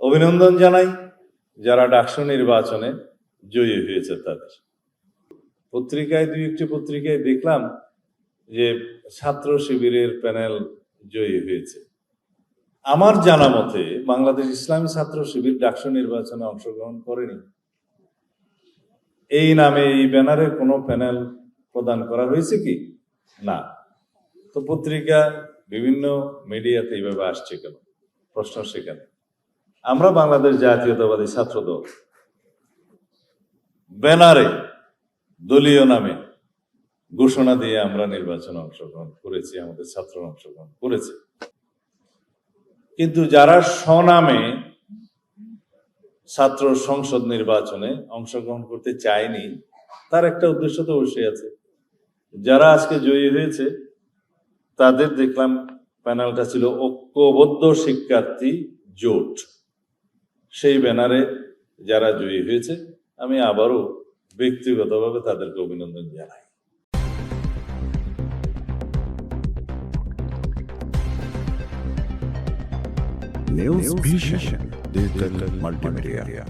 অভিনন্দন জানাই যারা ডাকসু নির্বাচনে জয়ী হয়েছে তাদের। পত্রিকায় দুই একটি পত্রিকায় দেখলাম যে ছাত্র শিবিরের প্যানেল জয়ী হয়েছে। আমার জানা মতে বাংলাদেশ ইসলামী ছাত্র শিবির ডাকসু নির্বাচনে অংশগ্রহণ করেনি। এই নামে এই ব্যানারে কোনো প্যানেল প্রদান করা হয়েছে কি না? তো পত্রিকা বিভিন্ন মিডিয়াতে এইভাবে আসছে কেন? প্রশ্ন সেখানে। আমরা বাংলাদেশ জাতীয়তাবাদী ছাত্র দল ব্যানারে দলীয় নামে ঘোষণা দিয়ে আমরা নির্বাচনে অংশগ্রহণ করেছি, আমাদের ছাত্ররা অংশগ্রহণ করেছে। কিন্তু যারা স্বনামে ছাত্র সংসদ নির্বাচনে অংশগ্রহণ করতে চায়নি, তার একটা উদ্দেশ্য তো অবশ্যই আছে। যারা আজকে জয়ী হয়েছে তাদের দেখলাম প্যানেলটা ছিল ঐক্যবদ্ধ শিক্ষার্থী জোট। সেই ব্যানারে যারা জয়ী হয়েছে আমি আবারও ব্যক্তিগতভাবে তাদেরকে অভিনন্দন জানাই। News Vision Digital Multimedia.